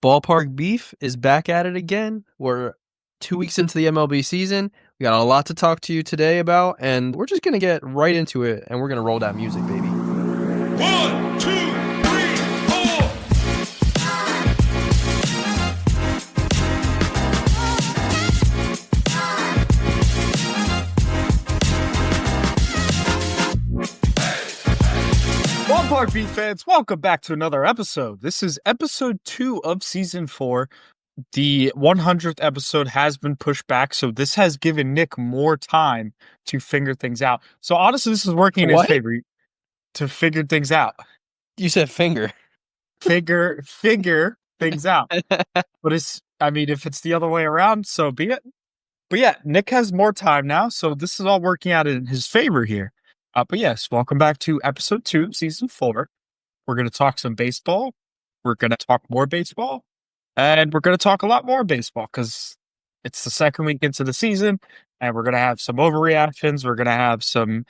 Ballpark Beef is back at it again. We're 2 weeks into the MLB season. We got a lot to talk to you today about, and we're just going to get right into it, and we're going to roll that music, baby. 1, 2, 3, 4. Ballpark Beef fans, welcome back to another episode. This is episode 2 of season 4. The 100th episode has been pushed back, so this has given Nick more time to figure things out. So honestly, this is working in his favor to figure things out. You said finger. Figure things out. But if it's the other way around, so be it. But yeah, Nick has more time now, so this is all working out in his favor here. But yes, welcome back to episode 2 of season 4. We're going to talk some baseball. We're going to talk more baseball. And we're going to talk a lot more baseball because it's the second week into the season. And we're going to have some overreactions. We're going to have some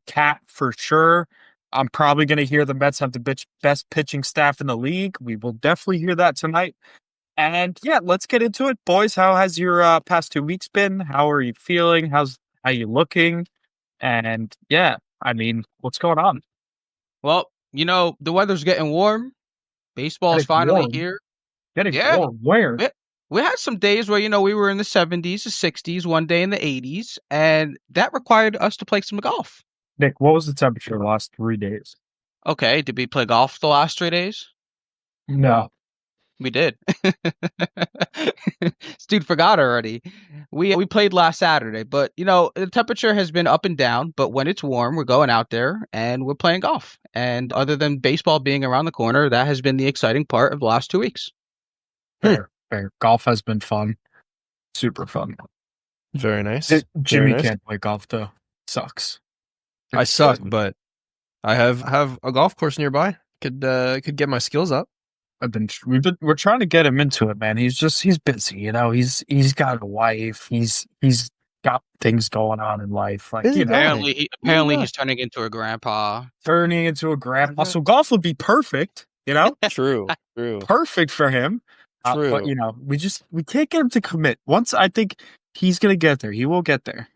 cat for sure. I'm probably going to hear the Mets have the best pitching staff in the league. We will definitely hear that tonight. And yeah, let's get into it. Boys, how has your past 2 weeks been? How are you feeling? How are you looking? And yeah, what's going on? Well, the weather's getting warm. Baseball's finally here. Getting warm. Where? We had some days where, we were in the 70s, the 60s, one day in the 80s, and that required us to play some golf. Nick, what was the temperature the last 3 days? Okay, did we play golf the last 3 days? No. We did. This dude forgot already. We played last Saturday, but the temperature has been up and down, but when it's warm, we're going out there and we're playing golf. And other than baseball being around the corner, that has been the exciting part of the last 2 weeks. Fair. Golf has been fun. Super fun. Very nice. Jimmy Very nice. can't play golf though. Sucks. I suck, but I have a golf course nearby. Could get my skills up. We're trying to get him into it, man. He's busy, he's got a wife, he's got things going on in life. Like, apparently he's turning into a grandpa. So golf would be perfect, True. perfect for him. True. But we can't get him to commit. Once I think he's gonna get there, he will get there.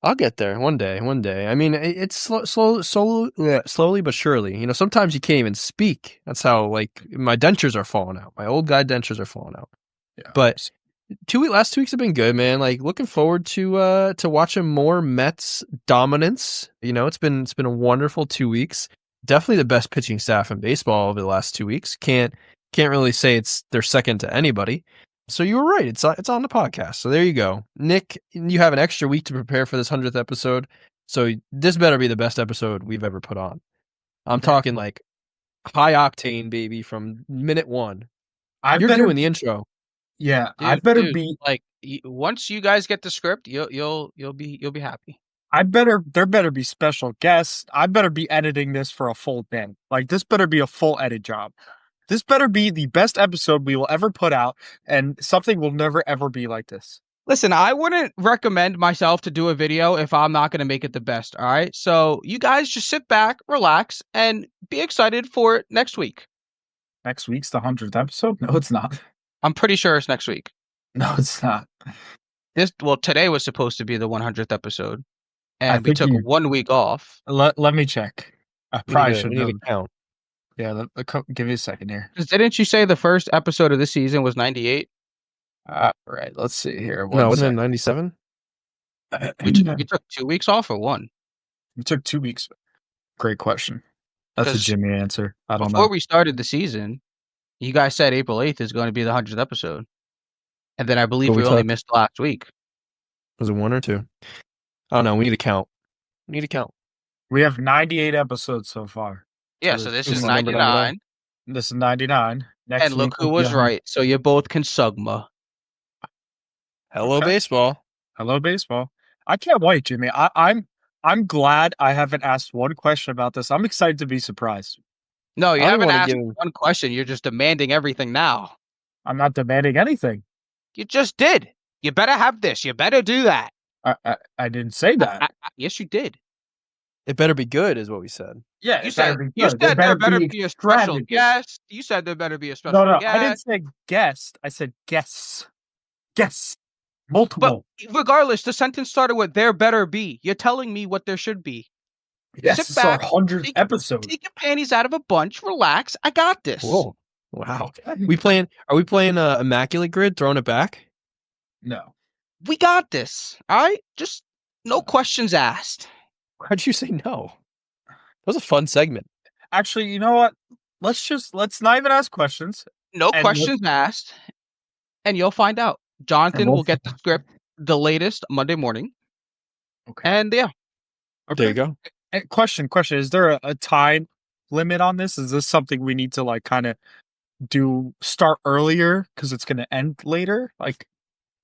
I'll get there one day. I mean, it's slowly but surely. Sometimes you can't even speak. That's how, my dentures are falling out. My old guy dentures are falling out. Yeah. But last 2 weeks have been good, man. Looking forward to watching more Mets dominance. It's been a wonderful 2 weeks. Definitely the best pitching staff in baseball over the last 2 weeks. Can't really say they're second to anybody. So you were right. It's on the podcast. So there you go. Nick, you have an extra week to prepare for this 100th episode. So this better be the best episode we've ever put on. I'm talking high octane, baby, from minute one. You're doing the intro. Yeah, dude, be once you guys get the script, you'll be happy. There better be special guests. I better be editing this for a full day. This better be a full edit job. This better be the best episode we will ever put out, and something will never, ever be like this. Listen, I wouldn't recommend myself to do a video if I'm not going to make it the best, all right? So you guys just sit back, relax, and be excited for it next week. Next week's the 100th episode? No, it's not. I'm pretty sure it's next week. No, it's not. Today was supposed to be the 100th episode, and we took 1 week off. Let me check. I probably should need to count. Yeah, give me a second here. Didn't you say the first episode of the season was 98? Right, let's see here. Wasn't it 97? We took 2 weeks off or one? We took 2 weeks. Great question. That's a Jimmy answer. I don't know. Before we started the season, you guys said April 8th is going to be the 100th episode. And then I believe we only missed last week. Was it 1 or 2? I don't know. We need to count. We have 98 episodes so far. Yeah, so this is 99. This is 99. Next and look who was right. So you both can sugma. Hello, baseball. Hello, baseball. I can't wait, Jimmy. I'm glad I haven't asked one question about this. I'm excited to be surprised. No, you haven't asked one question. You're just demanding everything now. I'm not demanding anything. You just did. You better have this. You better do that. I didn't say that. Yes, you did. It better be good, is what we said. Yeah, You it better said be you good. They said there better be be a special extravagant. guest. You said there better be a No, special no, I didn't guest. say guest. I said guests. Guests. But Multiple. regardless, the sentence started with "there better be." You're telling me what there should be. Yes, Sit this is our back, 100th take, episode. take your panties out of a bunch, relax. I got this. Whoa. Wow. Okay. Are we playing Immaculate Grid, throwing it back? No. We got this. All right, just no questions asked. Why'd you say no? That was a fun segment. Actually, you know what? Let's not even ask questions. No And questions asked, and you'll find out. Jonathan we'll- will get the script the latest Monday morning, Okay. and yeah, There you go. Question. Is there a time limit on this? Is this something we need to like kind of start earlier because it's going to end later? Like,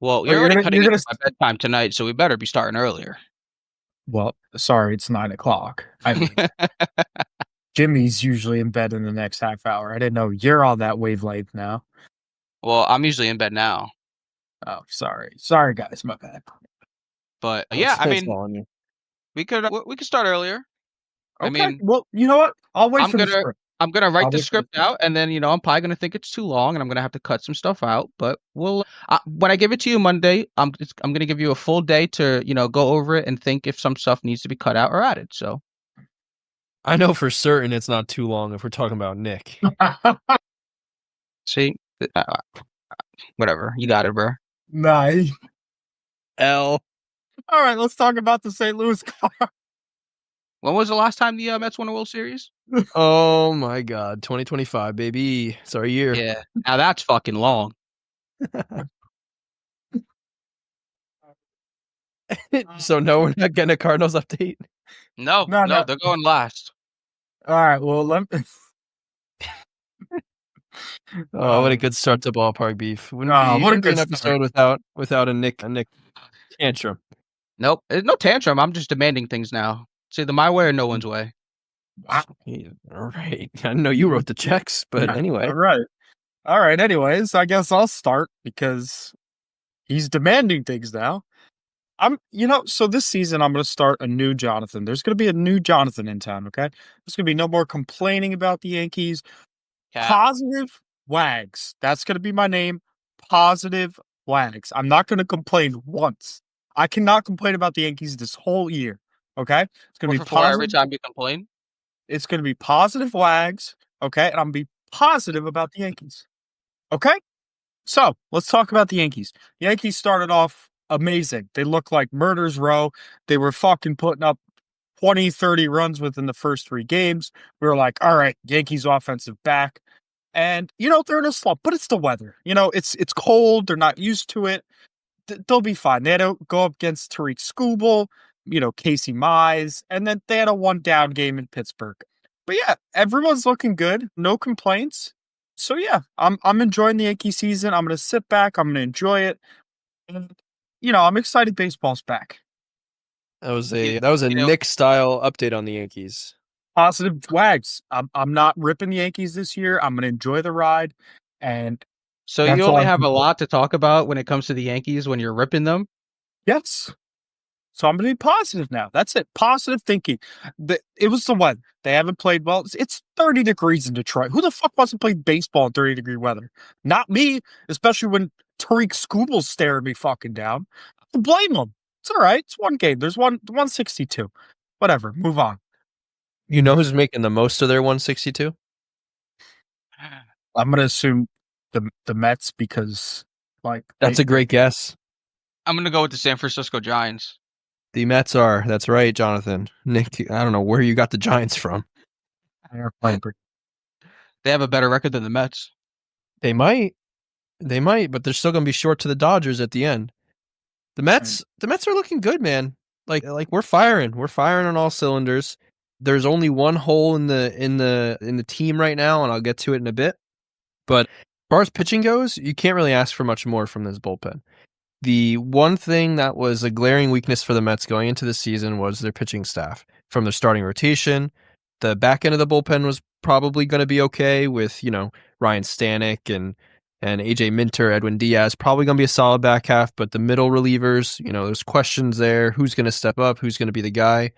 well, Or you're you're already gonna- cutting you're into my bedtime tonight, so we better be starting earlier. well, sorry, it's 9:00. I mean, Jimmy's usually in bed in the next half hour. I didn't know you're on that wavelength now. Well, I'm usually in bed now, Oh, sorry, guys, my bad. but yeah, I mean, on you. we could start earlier. I Okay, mean, well, you know what? I'll wait I'm for the gonna- script. I'm gonna write I'll the wait for script out, and then I'm probably gonna think it's too long, and I'm gonna have to cut some stuff out. But we'll when I give it to you Monday, I'm gonna give you a full day to go over it and think if some stuff needs to be cut out or added. So I know for certain it's not too long if we're talking about Nick. see, whatever, you got it, bro. Nice. L. All right, let's talk about the St. Louis car. When was the last time the Mets won a World Series? Oh my God, 2025, baby. It's our year. Yeah, now that's fucking long. So no, we're not getting a Cardinals update. No, No. they're going last. All right, well, Oh, what a good start to Ballpark Beef. Wouldn't Oh, be, what a wouldn't be an good episode without a Nick tantrum. Nope, there's no tantrum. I'm just demanding things now. It's either my way or no one's way. wow. All right. I know you wrote the checks, but anyway. All right. Anyways, I guess I'll start because he's demanding things now. So this season I'm going to start a new Jonathan. There's going to be a new Jonathan in town. Okay, there's going to be no more complaining about the Yankees. Positive Wags. That's going to be my name. Positive Wags. I'm not going to complain once. I cannot complain about the Yankees this whole year. Okay, it's going to be positive every time you complain. It's going to be positive Wags. Okay, and I'm going to be positive about the Yankees. Okay, so let's talk about the Yankees. The Yankees started off amazing. They looked like murder's row. They were fucking putting up 20, 30 runs within the first 3 games. We were like, all right, Yankees offensive back. And, they're in a slump, but it's the weather. It's cold. They're not used to it. They'll be fine. They had to go up against Tariq Skubal, Casey Mize, and then they had a 1-down game in Pittsburgh. But yeah, everyone's looking good. No complaints. So yeah, I'm enjoying the Yankee season. I'm going to sit back. I'm going to enjoy it. And, I'm excited baseball's back. That was a Nick style update on the Yankees. Positive Wags. I'm not ripping the Yankees this year. I'm going to enjoy the ride. And so you only have a lot to talk about when it comes to the Yankees when you're ripping them? Yes. So I'm going to be positive now. That's it. Positive thinking. It was the weather. They haven't played well. It's 30 degrees in Detroit. Who the fuck wants to play baseball in 30-degree weather? Not me, especially when Tariq Skubal's staring me fucking down. I blame him. It's all right. It's one game. There's 162. Whatever. Move on. You know who's making the most of their 162? I'm going to assume the Mets because, that's a great guess. I'm going to go with the San Francisco Giants. The Mets are. That's right, Jonathan. Nick, I don't know where you got the Giants from. They have a better record than the Mets. They might, but they're still going to be short to the Dodgers at the end. The Mets are looking good, man. Like we're firing on all cylinders. There's only one hole in the team right now, and I'll get to it in a bit. But as far as pitching goes, you can't really ask for much more from this bullpen. The one thing that was a glaring weakness for the Mets going into the season was their pitching staff. From their starting rotation, the back end of the bullpen was probably going to be okay with, Ryan Stanek and AJ Minter, Edwin Diaz, probably going to be a solid back half, but the middle relievers, there's questions there. Who's going to step up? Who's going to be the guy?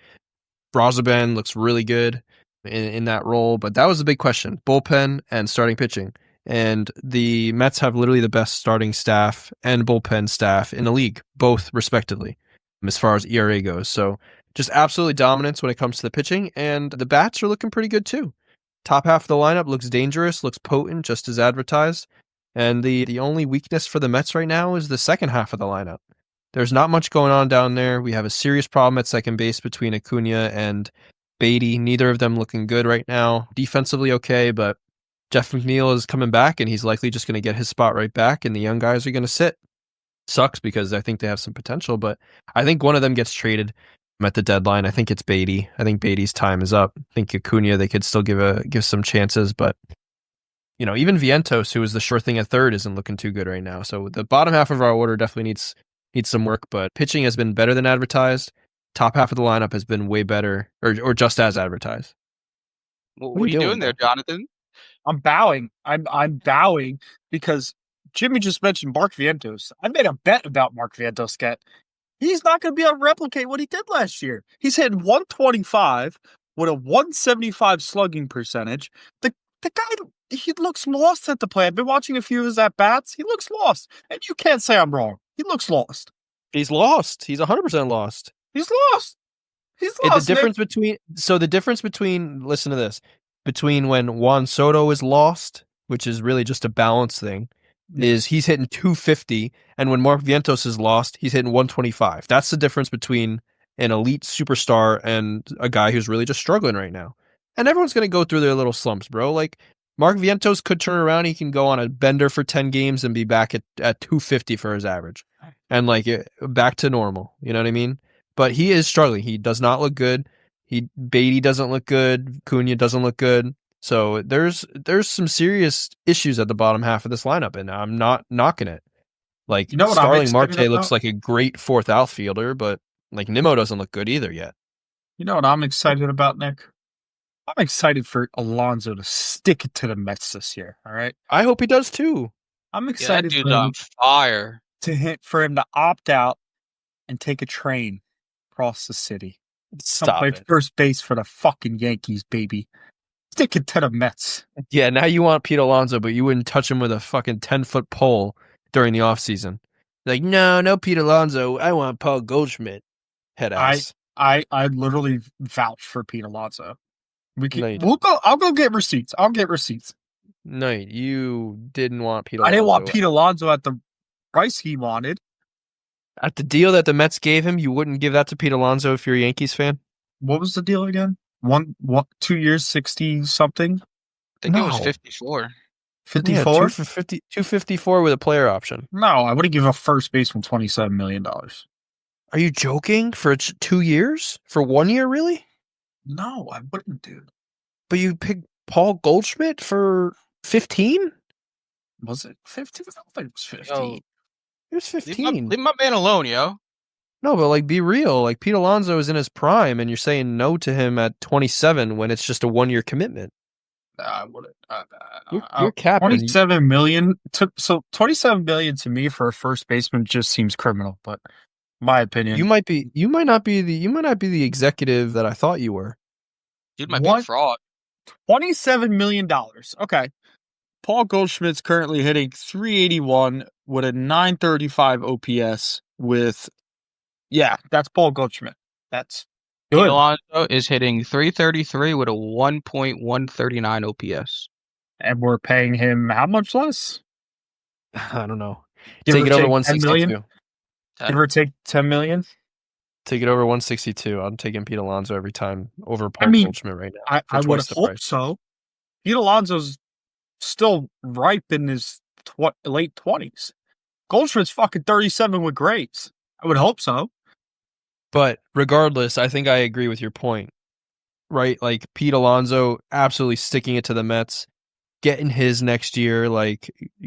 Brazaban looks really good in that role, but that was the big question: bullpen and starting pitching. And the Mets have literally the best starting staff and bullpen staff in the league, both respectively, as far as ERA goes. So just absolutely dominance when it comes to the pitching, and the bats are looking pretty good too. Top half of the lineup looks dangerous, looks potent, just as advertised. And the only weakness for the Mets right now is the second half of the lineup. There's not much going on down there. We have a serious problem at second base between Acuna and Beatty. Neither of them looking good right now. Defensively okay, but Jeff McNeil is coming back, and he's likely just going to get his spot right back, and the young guys are going to sit. Sucks because I think they have some potential, but I think one of them gets traded at the deadline. I think it's Beatty. I think Beatty's time is up. I think Acuna, they could still give some chances, but even Vientos, who is the sure thing at third, isn't looking too good right now. So the bottom half of our order definitely needs some work, but pitching has been better than advertised. Top half of the lineup has been way better, or just as advertised. What are you doing there, Jonathan? I'm bowing. I'm bowing because Jimmy just mentioned Mark Vientos. I made a bet about Mark Vientos. He's not going to be able to replicate what he did last year. He's hitting 125 with a 175 slugging percentage. The guy, he looks lost at the plate. I've been watching a few of his at-bats. He looks lost. And you can't say I'm wrong. He looks lost. He's lost. He's 100% lost. He's lost. He's lost. The difference between listen to this, between when Juan Soto is lost, which is really just a balance thing, is he's hitting 250, and when Mark Vientos is lost, he's hitting 125. That's the difference between an elite superstar and a guy who's really just struggling right now. And everyone's going to go through their little slumps, bro. Like, Mark Vientos could turn around. He can go on a bender for 10 games and be back at 250 for his average. And, back to normal. You know what I mean? But he is struggling. He does not look good. Beatty doesn't look good. Cunha doesn't look good. So there's some serious issues at the bottom half of this lineup, and I'm not knocking it. Starling Marte looks like a great fourth outfielder, but Nimmo doesn't look good either yet. You know what I'm excited about, Nick? I'm excited for Alonso to stick it to the Mets this year. All right, I hope he does too. I'm excited that dude's on fire. For him to opt out and take a train across the city. Play first base for the fucking Yankees, baby. Stick it to the Mets. Yeah, now you want Pete Alonso, but you wouldn't touch him with a fucking 10-foot pole during the offseason. No, Pete Alonso. I want Paul Goldschmidt. Head ass. I literally vouch for Pete Alonso. I'll go get receipts. I'll get receipts. No, you didn't want Pete Alonso. I didn't want Pete Alonso at the price he wanted. At the deal that the Mets gave him, you wouldn't give that to Pete Alonso if you're a Yankees fan? What was the deal again? 2 years, 60 something? I think it was 54. 54? Yeah, 254 with a player option. No, I wouldn't give a first baseman $27 million. Are you joking? For 2 years? For 1 year, really? No, I wouldn't, dude. But you picked Paul Goldschmidt for 15? Was it 15? I don't think it was 15. Yo, it was 15. Leave my man alone, yo. No, but be real. Pete Alonso is in his prime, and you're saying no to him at 27 when it's just a 1 year commitment. I wouldn't. You're capping. 27 million. So 27 million to me for a first baseman just seems criminal. But my opinion, you might not be the executive that I thought you were. Dude might be a fraud. $27 million. Okay. Paul Goldschmidt's currently hitting 381 with a 935 OPS that's Paul Goldschmidt. That's good. Pete Alonso is hitting 333 with a 1.139 OPS. And we're paying him how much less? I don't know. Take it over 162. Give or take 10 million? Take it over 162. I'm taking Pete Alonso every time over Paul Goldschmidt right now. I would hope so. Pete Alonso's still ripe in his late 20s. Goldschmidt's fucking 37 with grades. I would hope so. But regardless, I think I agree with your point, right? Pete Alonso absolutely sticking it to the Mets, getting his next year,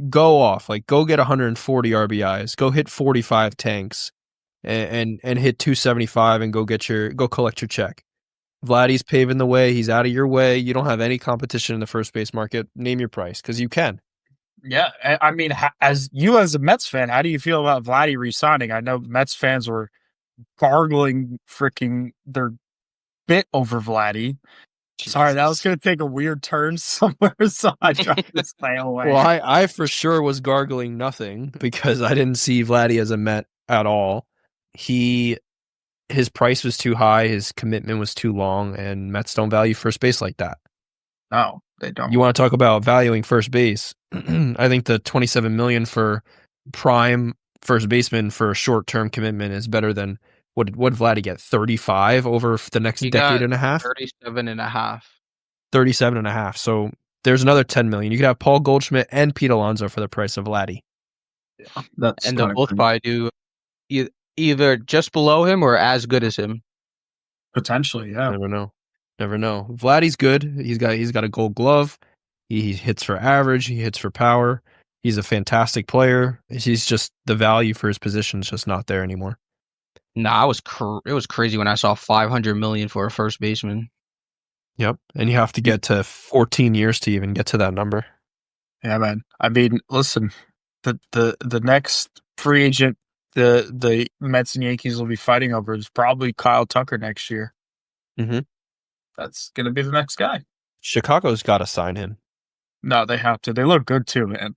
go off, go get 140 RBIs, go hit 45 tanks and hit 275 and go collect your check. Vladdy's paving the way. He's out of your way. You don't have any competition in the first base market. Name your price because you can. Yeah, I mean, as a Mets fan, how do you feel about Vladdy re-signing? I know Mets fans were gargling freaking their bit over Vladdy. Sorry, that was going to take a weird turn somewhere, so I tried to stay away. Well, I for sure was gargling nothing because I didn't see Vladdy as a Met at all. His price was too high, his commitment was too long, and Mets don't value first base like that. No, they don't. You want to talk about valuing first base? I think the $27 million for prime first baseman for a short-term commitment is better than what Vladdy get? 35 over the next decade and a half. 37 and a half. 37 and a half. So there's another 10 million. You could have Paul Goldschmidt and Pete Alonso for the price of Vladdy. Yeah, and they'll both probably do either just below him or as good as him. Potentially, yeah. Never know. Vladdy's good. He's got a Gold Glove. He hits for average. He hits for power. He's a fantastic player. He's just the value for his position is just not there anymore. Nah, it was crazy when I saw $500 million for a first baseman. Yep, and you have to get to 14 years to even get to that number. Yeah, man. I mean, listen, the next free agent the Mets and Yankees will be fighting over is probably Kyle Tucker next year. Mm-hmm. That's gonna be the next guy. Chicago's got to sign him. No, they have to. They look good too, man.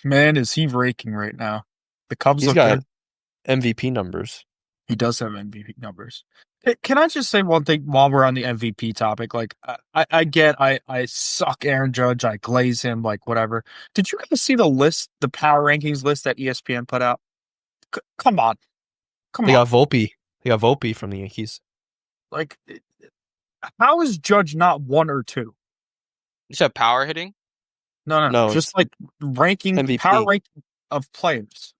Man, is he raking right now? The Cubs look got good. MVP numbers. He does have MVP numbers. Hey, can I just say one thing while we're on the MVP topic? Like, I suck Aaron Judge. I glaze him, like, whatever. Did you guys see the power rankings list that ESPN put out? Come on. They got Volpe. They got Volpe from the Yankees. Like, how is Judge not 1 or 2? You said power hitting? No. Just like ranking, MVP. power ranking of players.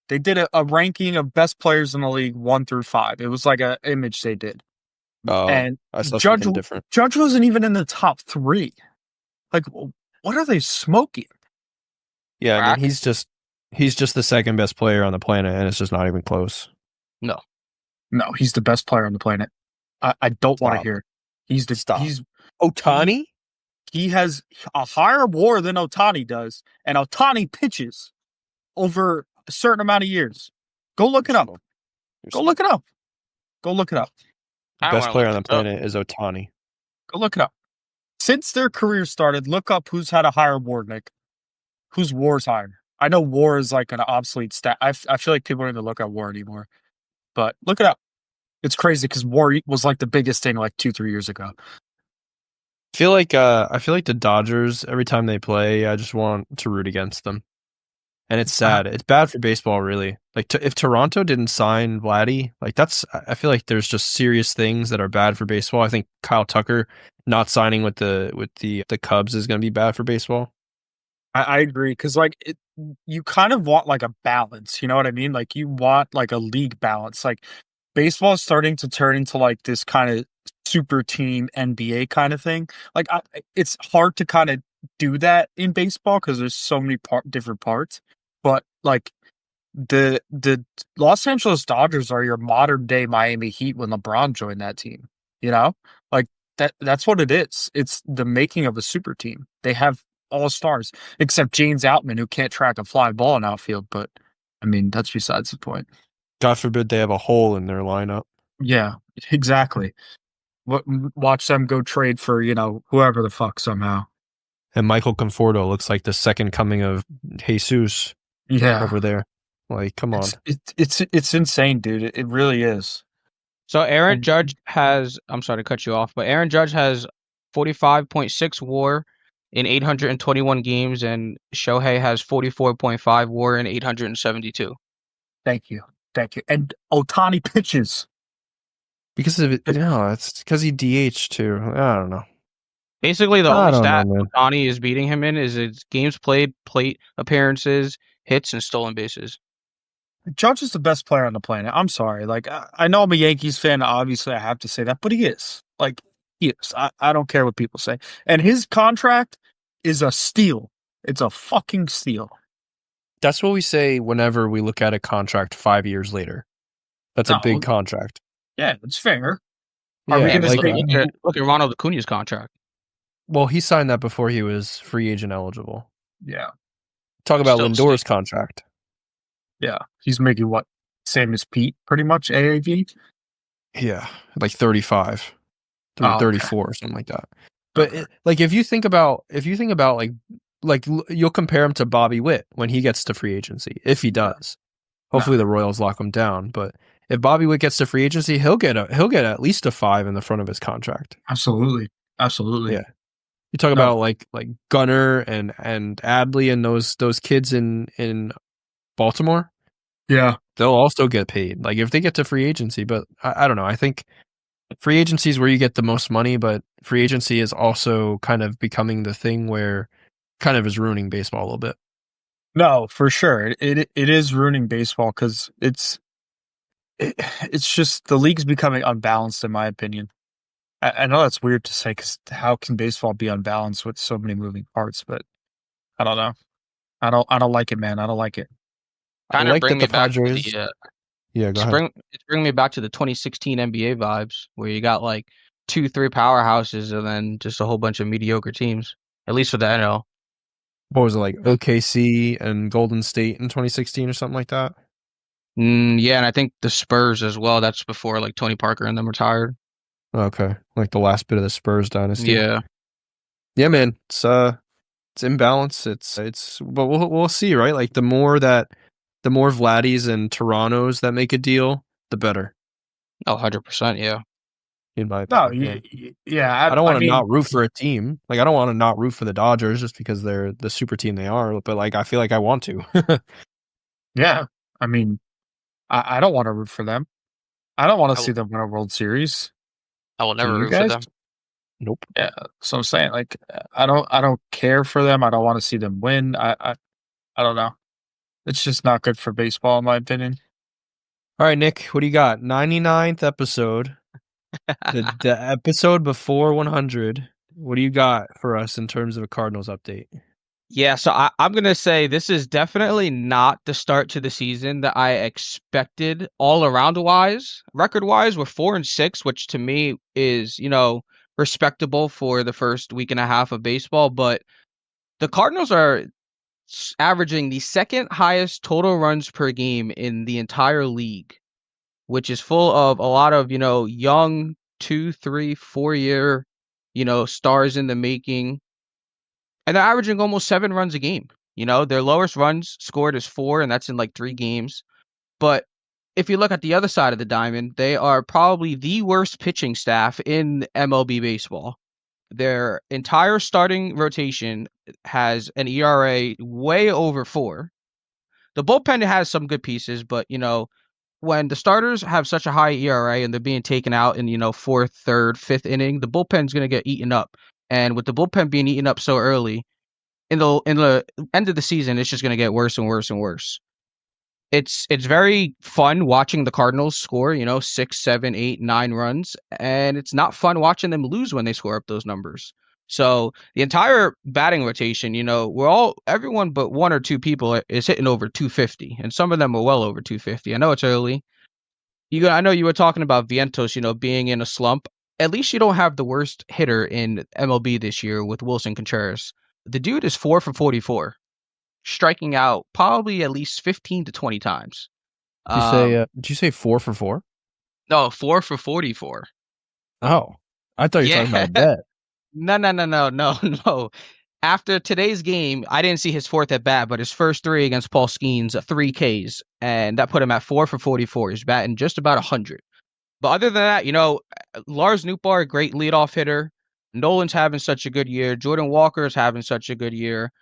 They did a ranking of best players in the league 1 through 5. It was like an image they did. Oh, and I saw something different. Judge wasn't even in the top 3. Like, what are they smoking? Yeah, I mean, he's just the second best player on the planet, and it's just not even close. No, he's the best player on the planet. I don't want to hear it. He's Ohtani? He has a higher WAR than Ohtani does, and Ohtani pitches over a certain amount of years. Go look it up. Go look it up. The best player on the planet is Ohtani. Go look it up. Since their career started, look up who's had a higher WAR, Nick. Whose WAR's higher? I know WAR is like an obsolete stat. I feel like people don't even look at WAR anymore. But look it up. It's crazy because WAR was like the biggest thing like 2-3 years ago. I feel like the Dodgers, every time they play, I just want to root against them. And it's sad. It's bad for baseball, really. Like, if Toronto didn't sign Vladdy, like, I feel like there's just serious things that are bad for baseball. I think Kyle Tucker not signing with the Cubs is going to be bad for baseball. I agree because like you kind of want like a balance. You know what I mean? Like, you want like a league balance. Like, baseball is starting to turn into like this kind of super team NBA kind of thing. Like, it's hard to kind of do that in baseball because there's so many different parts. But like the Los Angeles Dodgers are your modern day Miami Heat when LeBron joined that team. You know, like that's what it is. It's the making of a super team. They have all stars except James Outman, who can't track a fly ball in outfield. But I mean, that's besides the point. God forbid they have a hole in their lineup. Yeah, exactly. Watch them go trade for, whoever the fuck somehow. And Michael Conforto looks like the second coming of Jesus. Yeah, over there. Like, come on. It's insane, dude. It really is. So Aaron Judge has, I'm sorry to cut you off, but Aaron Judge has 45.6 WAR in 821 games, and Shohei has 44.5 WAR in 872. Thank you. And Ohtani pitches. Because of it, it's because he DH too. I don't know. Basically, the only stat Ohtani is beating him in is his games played, plate appearances, hits, and stolen bases. Judge is the best player on the planet. I'm sorry. Like, I know I'm a Yankees fan. Obviously, I have to say that, but he is. Like, he is. I don't care what people say. And his contract is a steal. It's a fucking steal. That's what we say whenever we look at a contract 5 years later. That's a big contract. Yeah, it's fair. Yeah, look at Ronald Acuna's contract. Well, he signed that before he was free agent eligible. Yeah. Talk about Lindor's contract. Yeah. He's making what? Same as Pete, pretty much, AAV? Yeah, like 35. 34 or something like that. But like if you think about you'll compare him to Bobby Witt when he gets to free agency, if he does. Hopefully the Royals lock him down, but if Bobby Witt gets to free agency, he'll get at least a 5 in the front of his contract. Absolutely. Yeah. You talk about like Gunnar and Adley and those kids in Baltimore. Yeah. They'll also get paid. Like if they get to free agency, but I don't know. I think free agency is where you get the most money, but free agency is also kind of becoming the thing where kind of is ruining baseball a little bit. No, for sure. It is ruining baseball because it's just the league's becoming unbalanced, in my opinion. I know that's weird to say because how can baseball be unbalanced with so many moving parts? But I don't know. I don't like it, man. I don't like it. Kind of bring me back to Padres. Yeah, go ahead. It's bringing me back to the 2016 NBA vibes where you got like 2-3 powerhouses and then just a whole bunch of mediocre teams. At least for the NL. What was it like? OKC and Golden State in 2016 or something like that? Yeah, and I think the Spurs as well. That's before like Tony Parker and them retired. Okay, like the last bit of the Spurs dynasty. Yeah, man. It's imbalance. But we'll see, right? Like the more Vladdies and Torontos that make a deal, the better. 100%. Yeah. In my opinion. I don't want to not root for a team. Like I don't want to not root for the Dodgers just because they're the super team they are. But like I feel like I want to. Yeah, I mean, I don't want to root for them. I don't want to see them win a World Series. I will never root for them. Nope. Yeah, so I'm saying like I don't care for them. I don't want to see them win. I don't know. It's just not good for baseball, in my opinion. All right, Nick, what do you got? 99th episode. the episode before 100. What do you got for us in terms of a Cardinals update? Yeah, so I'm going to say this is definitely not the start to the season that I expected all around wise. Record wise, we're 4-6, which to me is, respectable for the first week and a half of baseball. But the Cardinals are averaging the second highest total runs per game in the entire league, which is full of a lot of, young 2, 3, 4 year, stars in the making. And they're averaging almost 7 runs a game. Their lowest runs scored is 4, and that's in like 3 games. But if you look at the other side of the diamond, they are probably the worst pitching staff in MLB baseball. Their entire starting rotation has an ERA way over 4. The bullpen has some good pieces, but when the starters have such a high ERA and they're being taken out in fourth, third, fifth inning, the bullpen's going to get eaten up. And with the bullpen being eaten up so early, in the end of the season, it's just going to get worse and worse and worse. It's very fun watching the Cardinals score, 6, 7, 8, 9 runs, and it's not fun watching them lose when they score up those numbers. So the entire batting rotation, everyone but 1 or 2 people is hitting over 250, and some of them are well over 250. I know it's early. I know you were talking about Vientos, being in a slump. At least you don't have the worst hitter in MLB this year with Wilson Contreras. The dude is 4 for 44, striking out probably at least 15 to 20 times. Did you say 4 for 4? No, 4 for 44. Oh, I thought you were talking about a bet. No. After today's game, I didn't see his fourth at bat, but his first 3 against Paul Skeens, 3 Ks, and that put him at 4 for 44. He's batting just about 100. But other than that, Lars Nootbaar, great leadoff hitter. Nolan's having such a good year. Jordan Walker's having such a good year.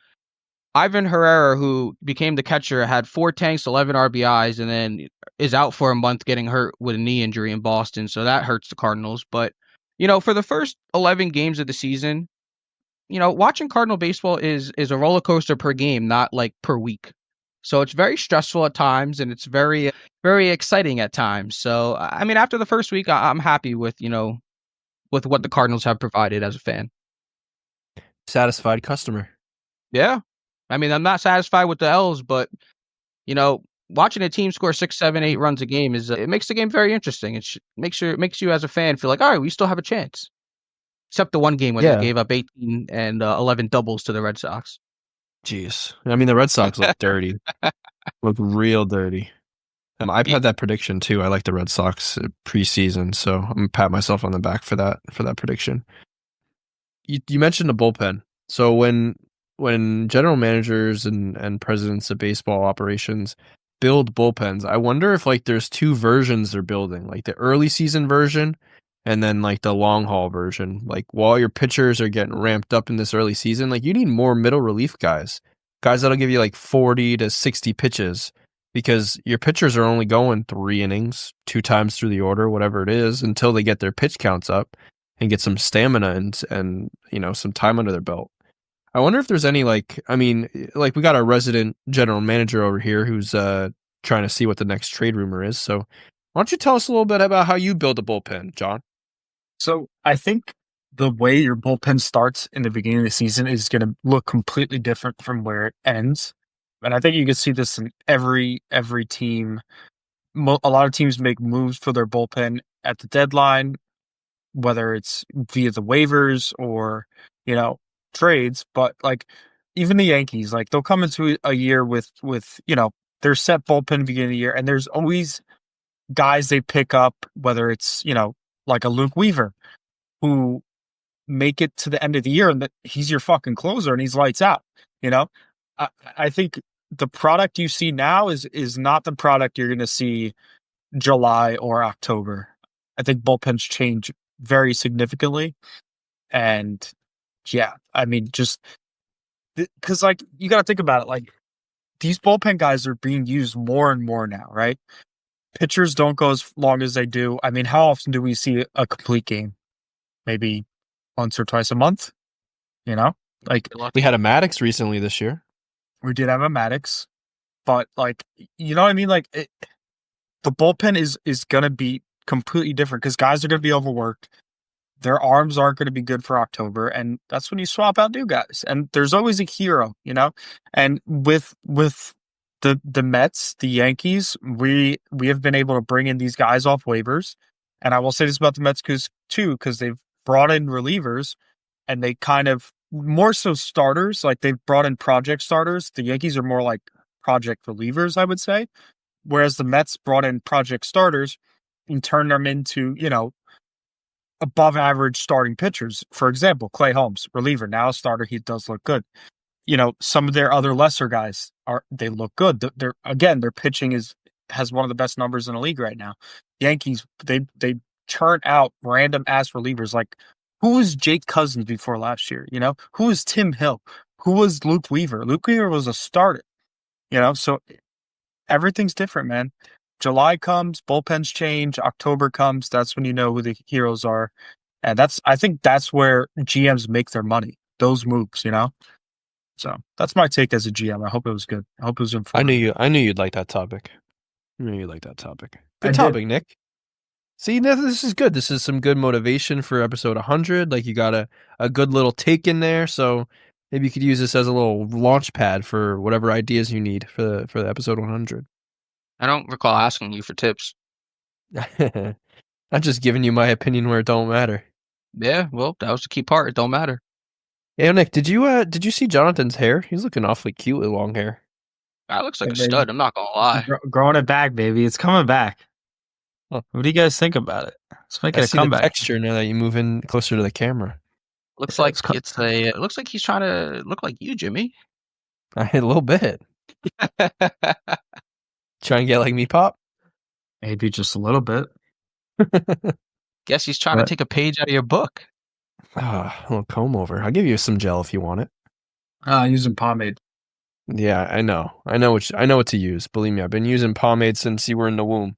Ivan Herrera, who became the catcher, had 4 tanks, 11 RBIs, and then is out for a month getting hurt with a knee injury in Boston. So that hurts the Cardinals. But, for the first 11 games of the season, watching Cardinal baseball is a roller coaster per game, not like per week. So it's very stressful at times, and it's very, very exciting at times. So, I mean, after the first week, I'm happy with what the Cardinals have provided as a fan. Satisfied customer. Yeah. I mean, I'm not satisfied with the L's, but, watching a team score 6, 7, 8 runs a game it makes the game very interesting. It makes you as a fan feel like, all right, we still have a chance. Except the one game where they gave up 18 and 11 doubles to the Red Sox. Jeez. I mean, the Red Sox look dirty. Look real dirty. I've had that prediction too. I like the Red Sox preseason, so I'm gonna pat myself on the back for that prediction. You mentioned the bullpen. So when general managers and presidents of baseball operations build bullpens, I wonder if like there's two versions they're building, like the early season version and then like the long haul version. Like while your pitchers are getting ramped up in this early season, like you need more middle relief guys that'll give you like 40 to 60 pitches because your pitchers are only going 3 innings, 2 times through the order, whatever it is, until they get their pitch counts up and get some stamina and some time under their belt. I wonder if there's any like we got our resident general manager over here who's trying to see what the next trade rumor is. So why don't you tell us a little bit about how you build a bullpen, John? So I think the way your bullpen starts in the beginning of the season is going to look completely different from where it ends. And I think you can see this in every team. A lot of teams make moves for their bullpen at the deadline, whether it's via the waivers or, trades. But like even the Yankees, like they'll come into a year with their set bullpen beginning of the year, and there's always guys they pick up, whether it's, like a Luke Weaver, who make it to the end of the year and that he's your fucking closer and he's lights out. I think the product you see now is not the product you're going to see July or October. I think bullpens change very significantly. And yeah, I mean, just because like you got to think about it, like these bullpen guys are being used more and more now, right? Pitchers don't go as long as they do. I mean, how often do we see a complete game? Maybe once or twice a month, Like We had a Maddox recently this year. we did have a Maddox, but like, you know what I mean? Like the bullpen is going to be completely different because guys are going to be overworked. Their arms aren't going to be good for October, and that's when you swap out new guys. And there's always a hero, And with the Mets, the Yankees, we have been able to bring in these guys off waivers. And I will say this about the Mets because they've brought in relievers and they kind of more so starters, like they've brought in project starters. The Yankees are more like project relievers, I would say. Whereas the Mets brought in project starters and turned them into, above average starting pitchers. For example, Clay Holmes, reliever, now a starter, he does look good. Some of their other lesser guys they look good. Their pitching has one of the best numbers in the league right now. Yankees, they turn out random ass relievers. Like, who was Jake Cousins before last year? Who was Tim Hill? Who was Luke Weaver? Luke Weaver was a starter. So everything's different, man. July comes, bullpens change. October comes, that's when you know who the heroes are, and I think that's where GMs make their money. Those moves, So that's my take as a GM. I hope it was good. I hope it was informative. I knew you'd like that topic. Good I topic, did. Nick. See, this is good. This is some good motivation for episode 100. Like you got a good little take in there, so maybe you could use this as a little launch pad for whatever ideas you need for the episode 100. I don't recall asking you for tips. I'm just giving you my opinion where it don't matter. Yeah, well, that was the key part. It don't matter. Hey, Nick, did you see Jonathan's hair? He's looking awfully cute with long hair. That looks like Hey, a baby. stud. I'm not gonna lie. Growing it back, baby. It's coming back. Huh. What do you guys think about it? Let's make I it a see the comeback. texture now that you move in closer to the camera. Looks like it looks like he's trying to look like you, Jimmy. A little bit. Try and get like me, Pop. Maybe just a little bit. Guess he's trying to take a page out of your book. A little comb over. I'll give you some gel if you want it. Using pomade. Yeah, I know. I know what to use. Believe me, I've been using pomade since you were in the womb.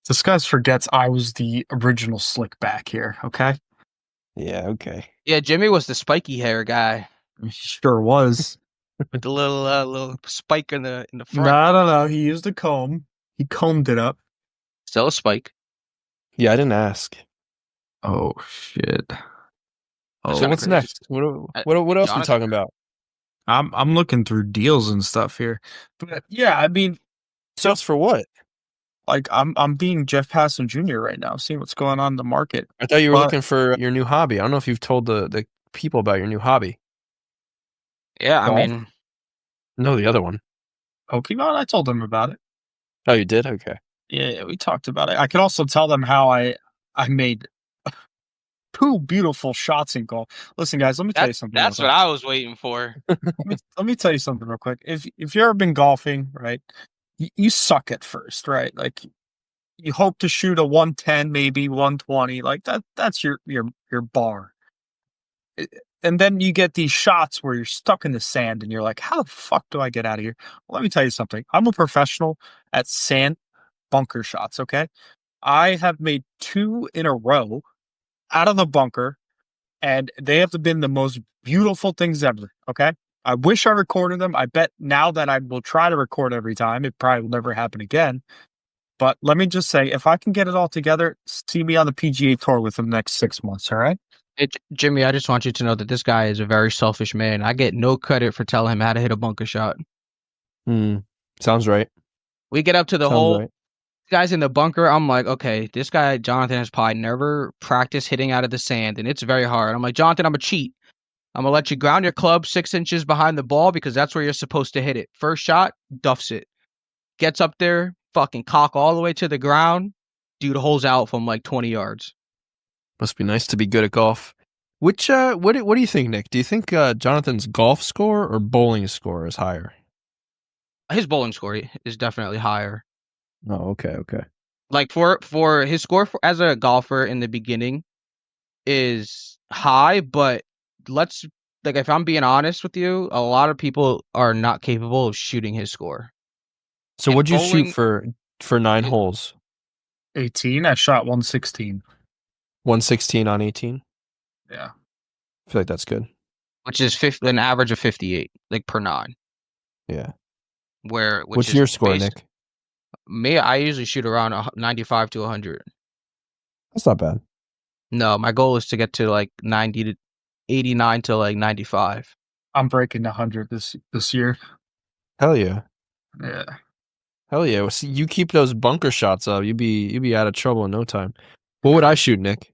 This guy forgets I was the original slick back here, okay? Yeah, okay. Yeah, Jimmy was the spiky hair guy He sure was. with the little spike in the front. No. He used a comb. He combed it up. Still a spike. Yeah, I didn't ask. Oh shit. So what's next? What else are we Jonathan. talking about? I'm looking through deals and stuff here. But yeah, I mean, Sales for what? like I'm being Jeff Passan Jr. right now, seeing what's going on in the market. I thought you were looking for your new hobby. I don't know if you've told the people about your new hobby. Yeah, I Golf? mean, No, the other one. Pokemon? I told them about it. Oh, you did? Okay. Yeah, we talked about it. I could also tell them how I made 2 beautiful shots in golf. Listen, guys, let me tell you something real That's what quick. I was waiting for. Let me tell you something real quick. If you've ever been golfing, right, you suck at first, right? Like, you hope to shoot a 110, maybe 120, like, that's your bar. I And then you get these shots where you're stuck in the sand and you're like, "How the fuck do I get out of here?" Well, let me tell you something. I'm a professional at sand bunker shots, okay? I have made 2 in a row out of the bunker, and they have been the most beautiful things ever, okay? I wish I recorded them. I bet now that I will try to record every time, it probably will never happen again. But let me just say, if I can get it all together, see me on the PGA Tour within the next 6 months, all right? Jimmy, I just want you to know that this guy is a very selfish man. I get no credit for telling him how to hit a bunker shot. Sounds right. We get up to the Sounds hole. right. Guy's in the bunker. I'm like, okay, this guy, Jonathan, has probably never practiced hitting out of the sand, and it's very hard. I'm like, Jonathan, I'm going to cheat. I'm going to let you ground your club 6 inches behind the ball because that's where you're supposed to hit it. First shot, duffs it. Gets up there, fucking cock all the way to the ground. Dude holds out from like 20 yards. Must be nice to be good at golf. Which what do you think, Nick? Do you think Jonathan's golf score or bowling score is higher? His bowling score is definitely higher. Oh, okay. Like for his score as a golfer in the beginning is high, but let's like if I'm being honest with you, a lot of people are not capable of shooting his score. So And what'd you shoot bowling, for 9 it- holes? 18, I shot 116. 116 on 18? Yeah. I feel like that's good. which is an average of 58, like per 9, Yeah. which What's is your score, based Nick? me. I usually shoot around 95 to 100. That's not bad. No, my goal is to get to like 90 to 89 to like 95. I'm breaking 100 this year. Hell yeah. Yeah. Hell yeah. Well, see, you keep those bunker shots up, you'd be out of trouble in no time. What would I shoot, Nick?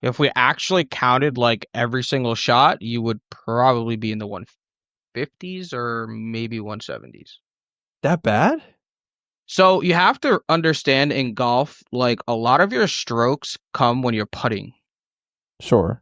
If we actually counted like every single shot, you would probably be in the 150s or maybe 170s. That bad? So you have to understand in golf, like a lot of your strokes come when you're putting. Sure.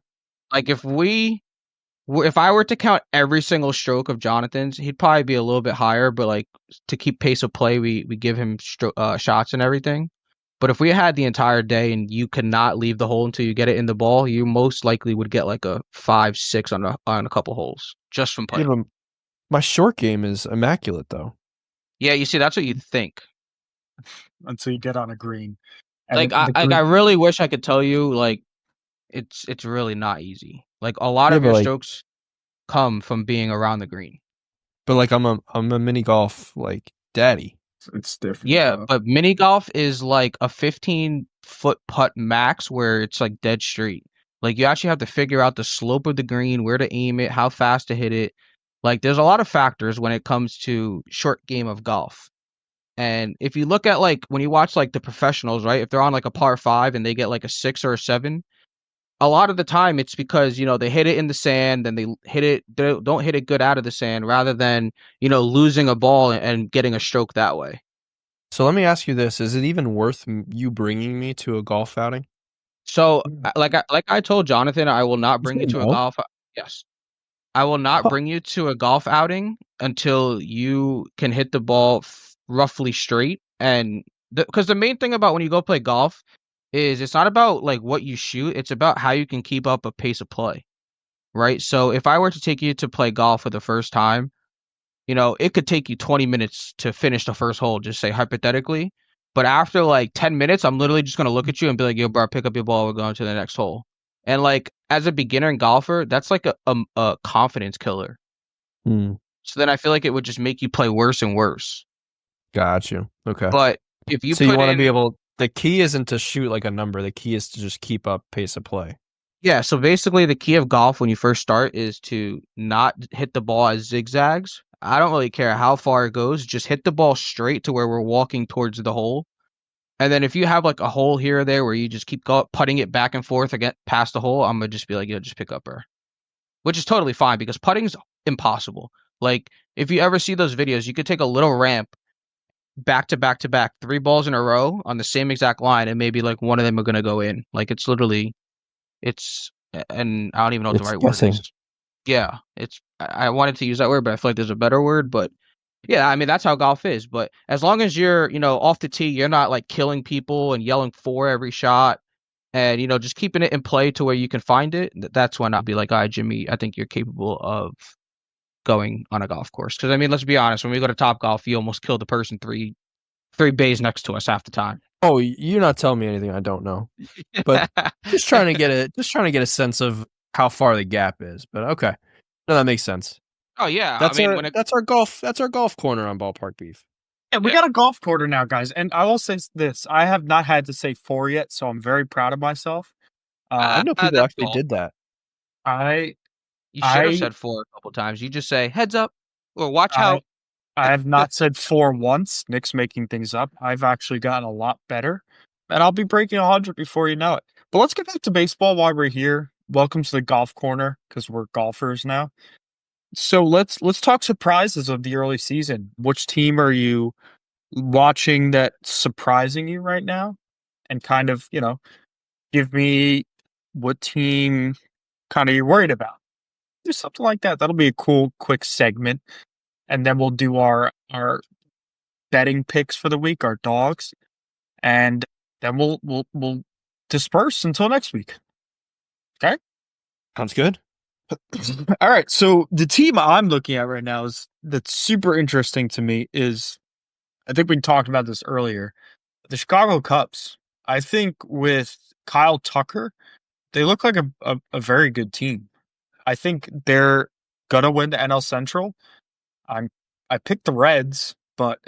Like if I were to count every single stroke of Jonathan's, he'd probably be a little bit higher. But like to keep pace of play, we give him shots and everything. But if we had the entire day and you could not leave the hole until you get it in the ball, you most likely would get like a 5, 6 on a couple holes just from Yeah, putting. but my short game is immaculate though. Yeah, you see, that's what you think. Until you get on a green. And Like the I green, really wish I could tell you like it's really not easy. Like a lot Yeah, of but your like strokes come from being around the green. I'm a mini golf like daddy. it's different Yeah, though. but mini golf is like a 15-foot putt max where it's like dead straight. Like you actually have to figure out the slope of the green, where to aim it, how fast to hit it. Like there's a lot of factors when it comes to short game of golf. And if you look at like when you watch like the professionals, right? If they're on like a par 5 and they get like a 6 or a 7, a lot of the time it's because, they hit it in the sand, then they don't hit it good out of the sand rather than, losing a ball and getting a stroke that way. So let me ask you this: is it even worth you bringing me to a golf outing? So, like I told Jonathan, I will not You bring you said to a no? yes. I will not bring you to a golf outing until you can hit the ball roughly straight. And because the main thing about when you go play golf is it's not about like what you shoot, it's about how you can keep up a pace of play, right? So if I were to take you to play golf for the first time, it could take you 20 minutes to finish the first hole, just say hypothetically. But after like 10 minutes, I'm literally just going to look at you and be like, yo, bro, pick up your ball. We're going to the next hole. And like, as a beginner golfer, that's like a confidence killer. Hmm. So then I feel like it would just make you play worse and worse. Got you. Okay. But if you So you put want to be in, able. The key isn't to shoot like a number. The key is to just keep up pace of play. yeah, so basically the key of golf when you first start is to not hit the ball as zigzags. I don't really care how far it goes. Just hit the ball straight to where we're walking towards the hole. And then if you have like a hole here or there where you just keep putting it back and forth again past the hole, I'm gonna just be like, yeah, just pick up her, which is totally fine because putting's impossible. Like if you ever see those videos, you could take a little ramp back to back to back, 3 balls in a row on the same exact line, and maybe like one of them are gonna go in. Like it's literally, and I don't even know what the It's right word guessing. is. Yeah, I wanted to use that word, but I feel like there's a better word. But yeah, I mean that's how golf is. But as long as you're, off the tee, you're not like killing people and yelling for every shot, and just keeping it in play to where you can find it. That's when I'll be like, all right, Jimmy, I think you're capable of going on a golf course. Because I mean, let's be honest, when we go to Top Golf, you almost kill the person three bays next to us half the time. Oh, you're not telling me anything I don't know. But just trying to get a sense of how far the gap is. But okay. No, that makes sense. Oh yeah, I That's mean our golf corner on Ballpark Beef. And we Yeah. got a golf quarter now, guys. And I will say this: I have not had to say 4 yet, so I'm very proud of myself. I know people That's actually all. did that. I You should have I said four a couple times. You just say heads up or watch I out. I have not said 4 once. Nick's making things up. I've actually gotten a lot better, and I'll be breaking 100 before you know it. But let's get back to baseball while we're here. Welcome to the golf corner because we're golfers now. So let's talk surprises of the early season. Which team are you watching that's surprising you right now? And kind of, give me what team kind of you're worried about. Do something like that. That'll be a cool, quick segment. And then we'll do our betting picks for the week, our dogs, and then we'll disperse until next week. Okay. Sounds good. All right. So the team I'm looking at right now is that's super interesting to me is I think we talked about this earlier. The Chicago Cubs. I think with Kyle Tucker, they look like a very good team. I think they're gonna win the NL Central. I'm I picked the Reds, but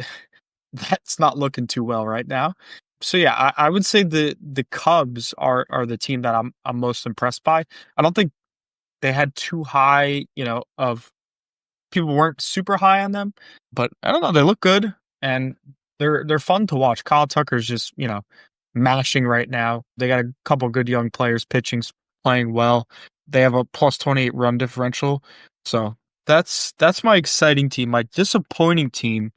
that's not looking too well right now. So yeah, I would say the Cubs are the team that I'm most impressed by. I don't think they had too high, of people weren't super high on them, but I don't know, they look good and they're fun to watch. Kyle Tucker's just, mashing right now. They got a couple good young players, pitching's playing well. They have a plus 28 run differential. So that's my exciting team. My disappointing team,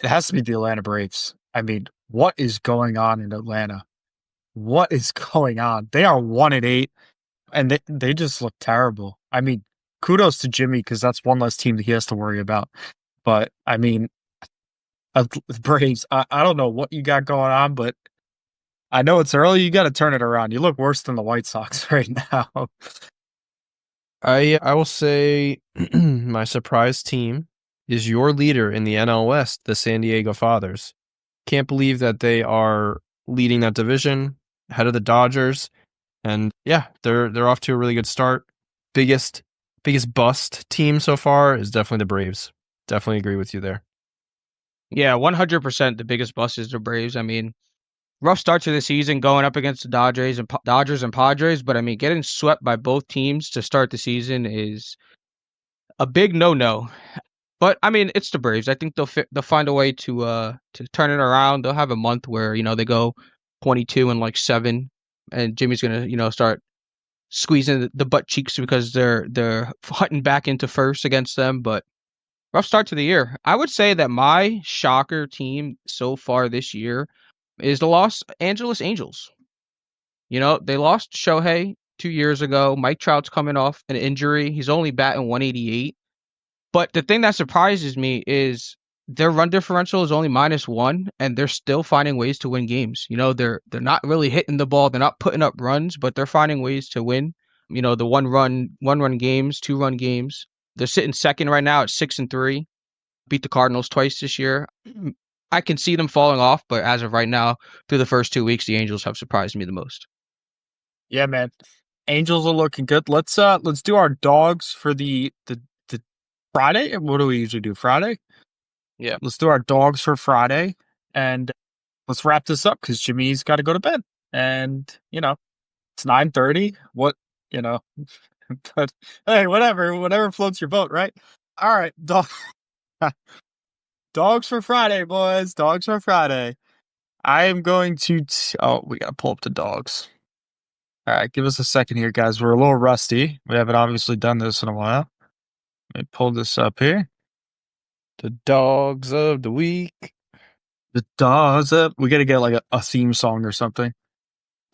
it has to be the Atlanta Braves. I mean, what is going on in Atlanta? What is going on? They are 1-8 and they just look terrible. I mean, kudos to Jimmy because that's one less team that he has to worry about. But I mean, the Braves, I don't know what you got going on, but I know it's early. You got to turn it around. You look worse than the White Sox right now. I will say my surprise team is your leader in the NL West, the San Diego Fathers. Can't believe that they are leading that division ahead of the Dodgers. And yeah, they're off to a really good start. Biggest bust team so far is definitely the Braves. Definitely agree with you there. Yeah, 100% the biggest bust is the Braves. I mean, rough start to the season going up against the Dodgers and Padres, but I mean, getting swept by both teams to start the season is a big no-no. But I mean, it's the Braves. I think they'll find a way to turn it around. They'll have a month where they go 22 and like 7, and Jimmy's gonna start squeezing the butt cheeks because they're hunting back into first against them. But rough start to the year. I would say that my shocker team so far this year is the Los Angeles Angels. They lost Shohei 2 years ago. Mike Trout's coming off an injury. He's only batting 188. But the thing that surprises me is their run differential is only -1, and they're still finding ways to win games. They're not really hitting the ball. They're not putting up runs, but they're finding ways to win. The one run games, 2 run games. They're sitting second right now at 6-3. Beat the Cardinals twice this year. I can see them falling off, but as of right now, through the first 2 weeks, the Angels have surprised me the most. Yeah, man. Angels are looking good. Let's do our dogs for the Friday. What do we usually do? Friday? Yeah. Let's do our dogs for Friday and let's wrap this up because Jimmy's got to go to bed. And, it's 9:30. What, but hey, whatever floats your boat, right? All right, dogs for Friday, boys. Dogs for Friday. I am going to. Oh, we gotta pull up the dogs. All right, give us a second here, guys. We're a little rusty. We haven't obviously done this in a while. Let me pull this up here. The dogs of the week. The dogs up. We got to get like a theme song or something.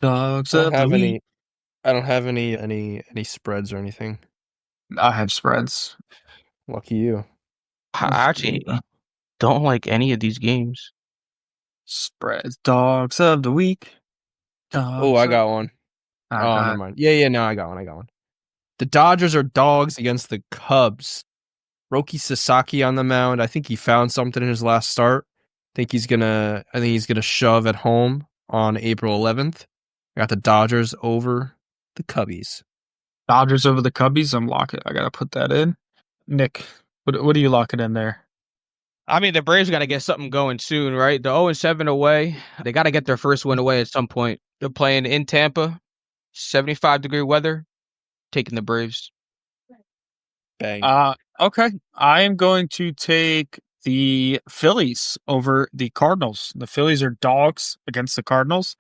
Dogs I don't of the have week. any. I don't have any spreads or anything. I have spreads. Lucky you. I actually don't like any of these games. Spreads. Dogs of the week. Oh, Dogs I of- got one. Ah, Oh, go never ahead. mind. Yeah, no, I got one. The Dodgers are dogs against the Cubs. Roki Sasaki on the mound. I think he found something in his last start. I think he's gonna shove at home on April 11th. I got the Dodgers over the Cubbies. Dodgers over the Cubbies. I'm locking. I gotta put that in. Nick, what are you locking in there? I mean, the Braves got to get something going soon, right? The 0-7 away. They got to get their first win away at some point. They're playing in Tampa, 75-degree weather. Taking the Braves. Bang. Okay. I am going to take the Phillies over the Cardinals. The Phillies are dogs against the Cardinals.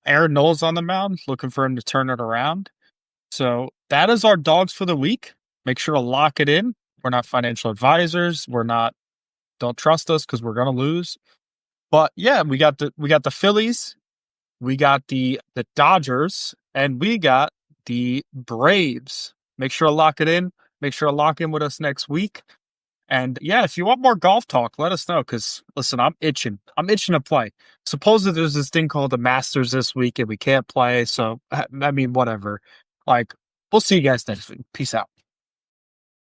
Aaron Nole's on the mound, looking for him to turn it around. So that is our dogs for the week. Make sure to lock it in. We're not financial advisors. Don't trust us because we're gonna lose. But yeah, we got the Phillies, we got the Dodgers, and we got the Braves. Make sure to lock it in. Make sure to lock in with us next week. And yeah, if you want more golf talk, let us know. Because listen, I'm itching. I'm itching to play. Supposedly there's this thing called the Masters this week, and we can't play. So I mean, whatever. Like, we'll see you guys next week. Peace out.